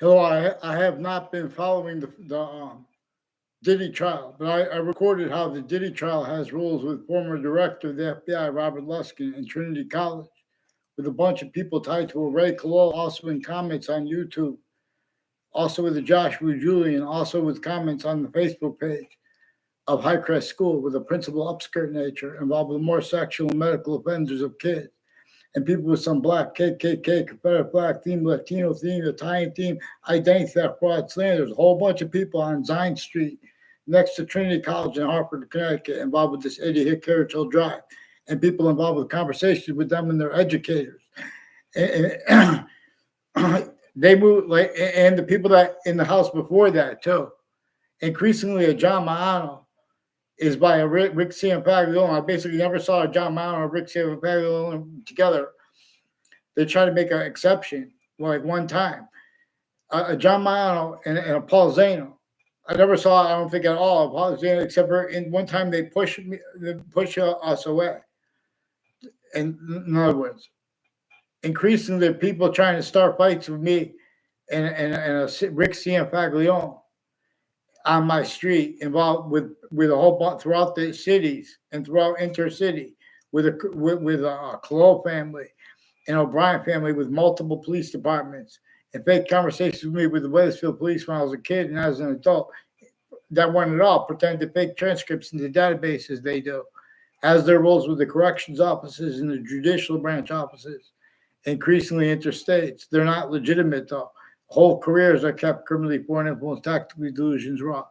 Hello, I have not been following the Diddy trial, but I recorded how the Diddy trial has rules with former director of the FBI, Robert Luskin, and Trinity College, with a bunch of people tied to a Ray Colol, also in comments on YouTube, also with the Joshua Julian, also with comments on the Facebook page of Highcrest School, with a principal upskirt nature involved with more sexual and medical offenders of kids and people with some black KKK, Confederate flag theme, Latino theme, Italian theme, identity theft, fraud, slander. There's a whole bunch of people on Zion Street next to Trinity College in Hartford, Connecticut, involved with this Eddie Hick Carriage Hill Drive, and people involved with conversations with them and their educators. And they moved and the people that in the house before that too. Increasingly, a John Maano is by a Rick Ciampaglione. I basically never saw a John Maano or Rick Ciampaglione together. They try to make an exception, like one time. A John Maano and a Paul Zano. I never saw, I don't think at all, Paul Zano, except for in one time they push us away. In other words, increasingly people trying to start fights with me and a Rick Ciampaglione on my street, involved with a whole bunch throughout the cities and throughout intercity, with a Colol family and O'Brien family, with multiple police departments, and fake conversations with me with the Wethersfield police when I was a kid and as an adult that weren't at all, pretend to fake transcripts into databases they do, as their roles with the corrections offices and the judicial branch offices, increasingly interstates. They're not legitimate though. Whole careers are kept criminally, foreign influence, tactically, delusions, raw.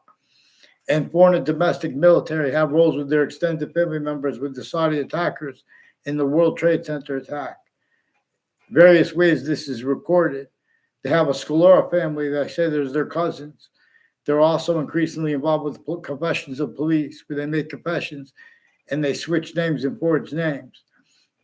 And foreign and domestic military have roles with their extended family members with the Saudi attackers in the World Trade Center attack. Various ways this is recorded. They have a Scalora family that say there's their cousins. They're also increasingly involved with confessions of police, where they make confessions and they switch names and forge names,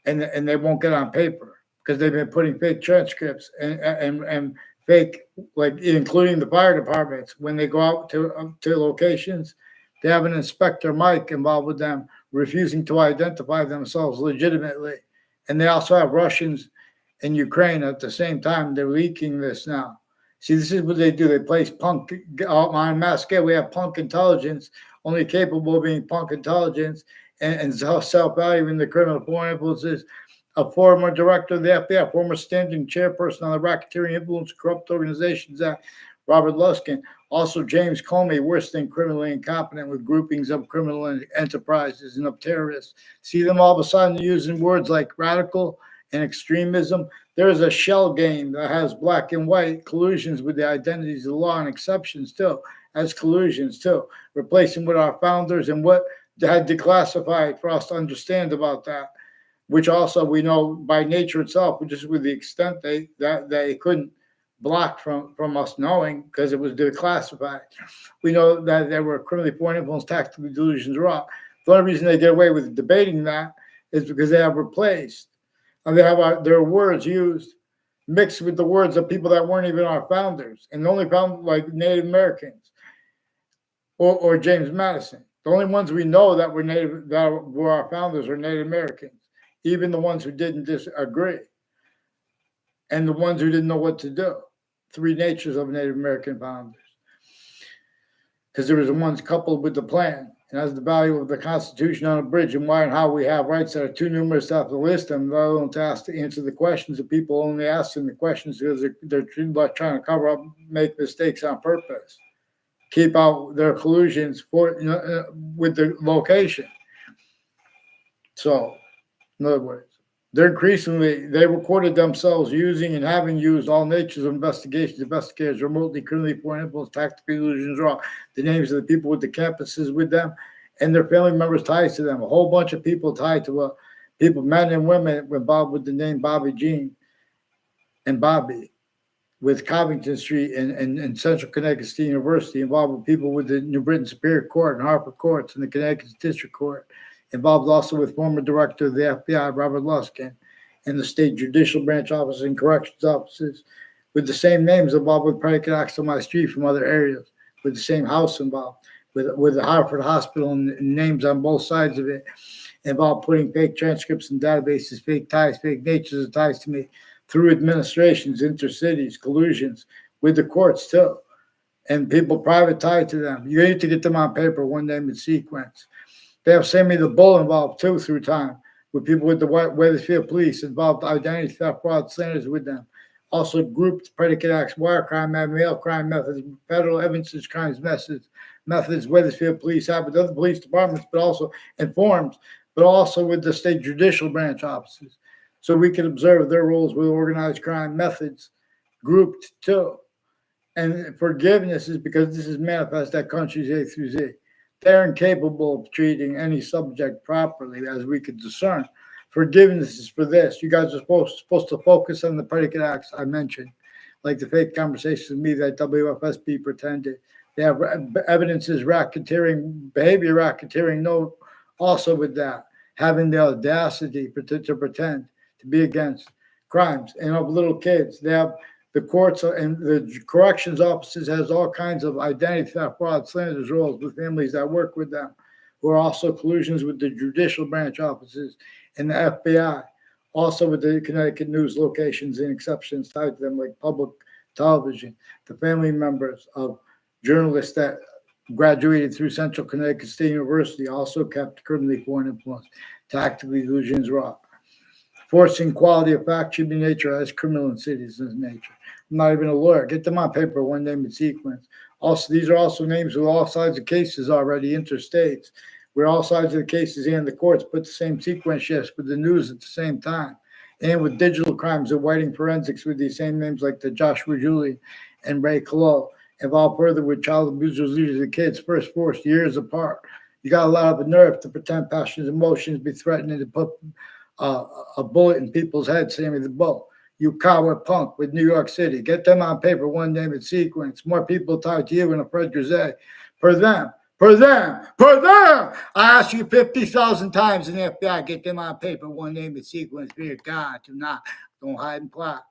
and they won't get on paper because they've been putting fake transcripts and fake, like including the fire departments when they go out to locations. They have an inspector Mike involved with them, refusing to identify themselves legitimately, and they also have Russians in Ukraine at the same time. They're leaking this now. See, this is what they do. They place punk on a mass scale. We have punk intelligence, only capable of being punk intelligence and self-valuing the criminal foreign influences. A former director of the FBI, former standing chairperson on the Racketeering Influence Corrupt Organizations Act, Robert Luskin. Also, James Comey, worse than criminally incompetent, with groupings of criminal enterprises and of terrorists. See them all of a sudden using words like radical and extremism. There is a shell game that has black and white collusions with the identities of the law and exceptions too, as collusions too, replacing with our founders and what they had declassified for us to understand about that, which also we know by nature itself, just with the extent that they couldn't block from us knowing because it was declassified. We know that there were criminally foreign influence, tactical delusions raw. The only reason they get away with debating that is because they have replaced, and they have their words used mixed with the words of people that weren't even our founders, and only found like Native Americans or James Madison. The only ones we know that were Native, that were our founders, are Native Americans. Even the ones who didn't disagree, and the ones who didn't know what to do. Three natures of Native American founders. Because there was the ones coupled with the plan, and as the value of the Constitution on a bridge, and why and how we have rights that are too numerous to have to list them, let alone to ask to answer the questions of people only asking the questions because they're trying to cover up, make mistakes on purpose, keep out their collusions with the location. So, in other words, they recorded themselves using and having used all natures of investigations, investigators, remotely, criminally, foreign influence, tactical illusions, raw, the names of the people with the campuses with them, and their family members tied to them. A whole bunch of people tied to people, men and women, involved with the name Bobby Jean and Bobby, with Covington Street and Central Connecticut State University, involved with people with the New Britain Superior Court and Harper Courts and the Connecticut District Court. Involved also with former director of the FBI, Robert Luskin, and the state judicial branch offices and corrections offices, with the same names involved with predicate acts on my street from other areas, with the same house involved, with the Hartford Hospital and names on both sides of it, involved putting fake transcripts and databases, fake ties, fake natures of ties to me, through administrations, intercities, collusions, with the courts too, and people private tied to them. You need to get them on paper, one name in sequence. They have Sammy the Bull involved too through time, with people with the Weathersfield police involved identity theft, fraud, slanders with them. Also grouped predicate acts, wire crime, mail crime methods, federal evidence crimes methods, Weathersfield police have with other police departments, but also informs, but also with the state judicial branch offices. So we can observe their rules with organized crime methods grouped too. And forgiveness is because this is manifest at countries A through Z. They're incapable of treating any subject properly, as we could discern. Forgiveness is for this. You guys are supposed to focus on the predicate acts I mentioned, like the fake conversations with me that WFSB pretended. They have evidences, racketeering, behavior racketeering note also with that, having the audacity to pretend to be against crimes. And of little kids, they have the courts and the corrections offices has all kinds of identity theft, fraud, slanders roles with families that work with them, who are also collusions with the judicial branch offices and the FBI, also with the Connecticut news locations and exceptions tied to them, like public television. The family members of journalists that graduated through Central Connecticut State University also kept criminally foreign influence, tactically illusions wrought. Forcing quality of fact should be nature as criminal and citizens nature. I'm not even a lawyer. Get them on paper, one name in sequence. Also, these are also names with all sides of cases already interstates, where all sides of the cases and the courts put the same sequence shifts with the news at the same time. And with digital crimes and whiting forensics with these same names like the Joshua Julie and Ray Colo, involved further with child abusers, leaders of kids, first forced years apart. You got a lot of nerve to pretend passions, emotions, be threatening to put a bullet in people's heads, Sammy the Bull. You coward punk with New York City. Get them on paper, one name in sequence. More people tied to you in a Fred Jose. Per them. I asked you 50,000 times in the FBI, get them on paper, one name in sequence. Dear God, do not. Don't hide and plot.